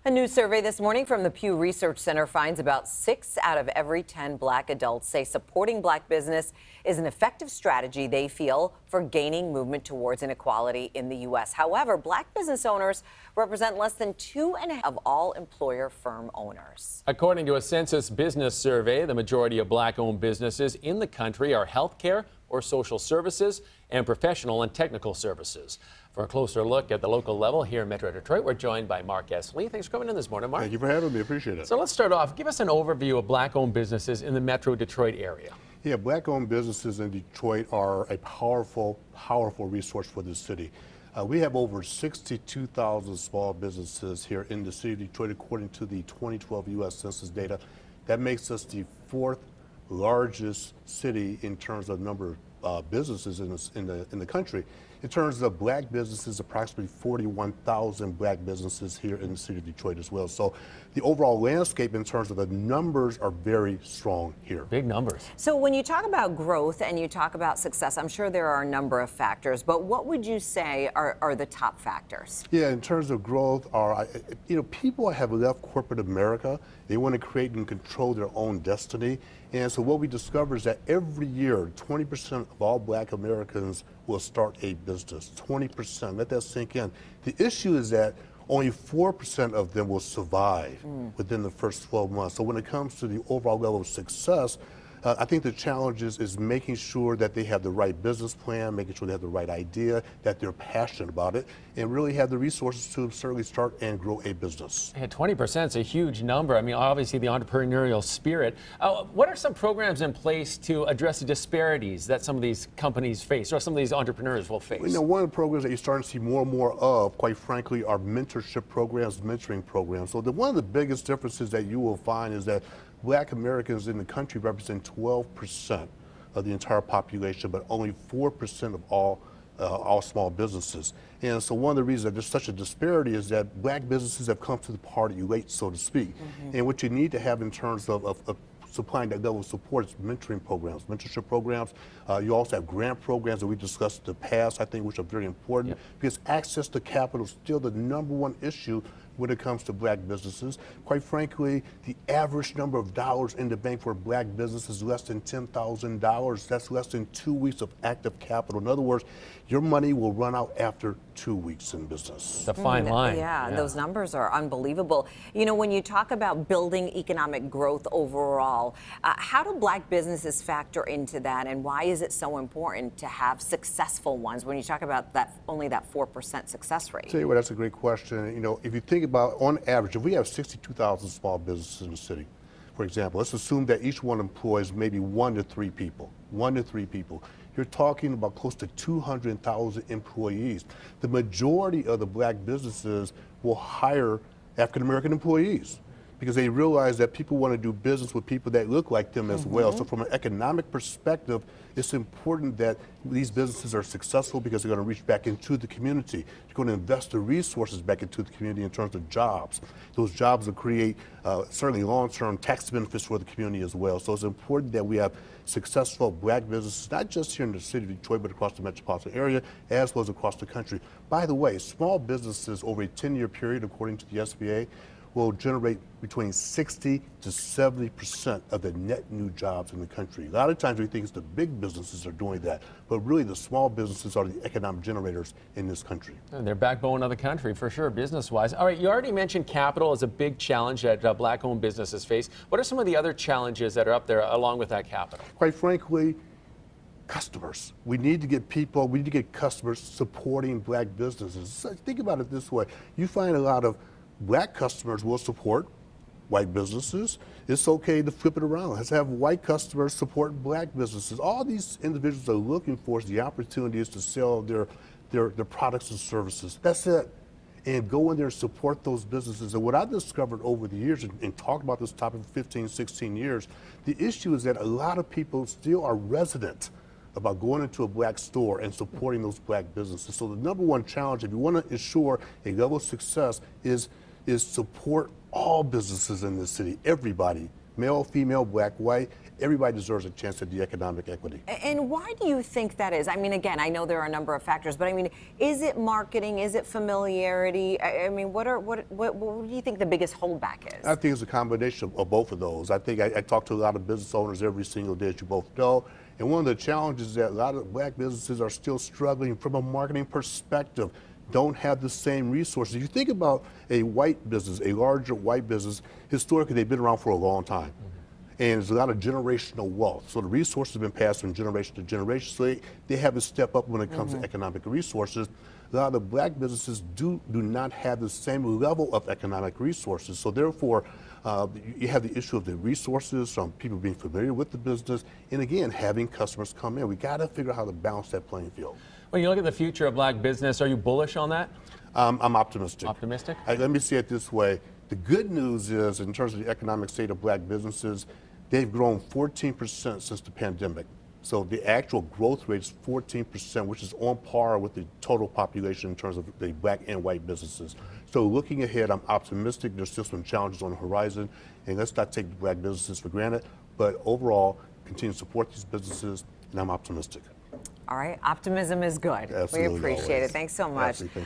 A new survey this morning from the Pew Research Center finds about 6 out of every 10 black adults say supporting black business is an effective strategy they feel for gaining movement towards inequality in the U.S. However, black business owners represent less than 2.5% of all employer firm owners. According to a Census Business survey, the majority of black-owned businesses in the country are healthcare or social services and professional and technical services. For a closer look at the local level here in Metro Detroit, we're joined by Mark S. Lee. Thanks for coming in this morning, Mark. Thank you for having me. Appreciate it. So let's start off. Give us an overview of black-owned businesses in the Metro Detroit area. Yeah, black-owned businesses in Detroit are a powerful resource for the city. We have over 62,000 small businesses here in the city of Detroit, according to the 2012 U.S. Census data. That makes us the 4th largest city in terms of number of businesses in the country. In terms of black businesses, approximately 41,000 black businesses here in the city of Detroit as well. So the overall landscape in terms of the numbers are very strong here. Big numbers. So when you talk about growth and you talk about success, I'm sure there are a number of factors, but what would you say are the top factors? Yeah, in terms of growth, people have left corporate America. They want to create and control their own destiny. And so what we discover is that every year, 20% of all black Americans will start a business. 20%, let that sink in. The issue is that only 4% of them will survive within the first 12 months. So when it comes to the overall level of success, I think the challenge is making sure that they have the right business plan, making sure they have the right idea, that they're passionate about it, and really have the resources to certainly start and grow a business. Yeah, 20% is a huge number. I mean, obviously the entrepreneurial spirit. What are some programs in place to address the disparities that some of these companies face, or some of these entrepreneurs will face? You know, one of the programs that you're starting to see more and more of, quite frankly, are mentorship programs, mentoring programs. So one of the biggest differences that you will find is that black Americans in the country represent 12% of the entire population, but only 4% of all small businesses. And so one of the reasons that there's such a disparity is that black businesses have come to the party late, so to speak. And what you need to have in terms of supplying that level of support is mentoring programs, mentorship programs. You also have grant programs that we discussed in the past, I think, which are very important, because access to capital is still the #1 issue when it comes to black businesses. Quite frankly, the average number of dollars in the bank for a black business is less than $10,000. That's less than 2 weeks of active capital. In other words, your money will run out after 2 weeks in business. It's a fine line. Yeah, those numbers are unbelievable. You know, when you talk about building economic growth overall, how do black businesses factor into that, and why is it so important to have successful ones when you talk about only that 4% success rate? Tell you what, that's a great question. You know, if you think about, on average, if we have 62,000 small businesses in the city, for example, let's assume that each one employs maybe 1 to 3 people. 1 to 3 people. You're talking about close to 200,000 employees. The majority of the black businesses will hire African American employees because they realize that people want to do business with people that look like them as well. So from an economic perspective, it's important that these businesses are successful because they're going to reach back into the community. They're going to invest the resources back into the community in terms of jobs. Those jobs will create certainly long-term tax benefits for the community as well. So it's important that we have successful black businesses, not just here in the city of Detroit, but across the metropolitan area, as well as across the country. By the way, small businesses over a 10-year period, according to the SBA, will generate between 60 to 70% of the net new jobs in the country. A lot of times we think it's the big businesses are doing that, but really the small businesses are the economic generators in this country. And they're backbone of the country, for sure, business-wise. All right, you already mentioned capital as a big challenge that black-owned businesses face. What are some of the other challenges that are up there along with that capital? Quite frankly, customers. We need to get customers supporting black businesses. So think about it this way. You find a lot of black customers will support white businesses. It's okay to flip it around. Let's have white customers support black businesses. All these individuals are looking for is the opportunities to sell their products and services. That's it. And go in there and support those businesses. And what I've discovered over the years, and talked about this topic for 15, 16 years, the issue is that a lot of people still are resident about going into a black store and supporting those black businesses. So the #1 challenge, if you want to ensure a level of success, is support all businesses in the city, everybody, male, female, black, white, everybody deserves a chance at the economic equity. And why do you think that is? I mean, again, I know there are a number of factors, but I mean, is it marketing? Is it familiarity? I mean, what do you think the biggest holdback is? I think it's a combination of both of those. I think I talk to a lot of business owners every single day, as you both know, and one of the challenges is that a lot of black businesses are still struggling from a marketing perspective, don't have the same resources. If you think about a white business, a larger white business, historically they've been around for a long time. And there's a lot of generational wealth. So the resources have been passed from generation to generation. So they have to step up when it comes to economic resources. A lot of the black businesses do not have the same level of economic resources. So therefore, you have the issue of the resources from people being familiar with the business, and again, having customers come in. We got to figure out how to balance that playing field. When you look at the future of black business, are you bullish on that? I'm optimistic. Optimistic? Let me say it this way. The good news is, in terms of the economic state of black businesses, they've grown 14% since the pandemic. So the actual growth rate is 14%, which is on par with the total population in terms of the black and white businesses. So looking ahead, I'm optimistic. There's still some challenges on the horizon, and let's not take black businesses for granted. But overall, continue to support these businesses, and I'm optimistic. All right, optimism is good. Absolutely, We appreciate always. it. Thanks so much. Absolutely.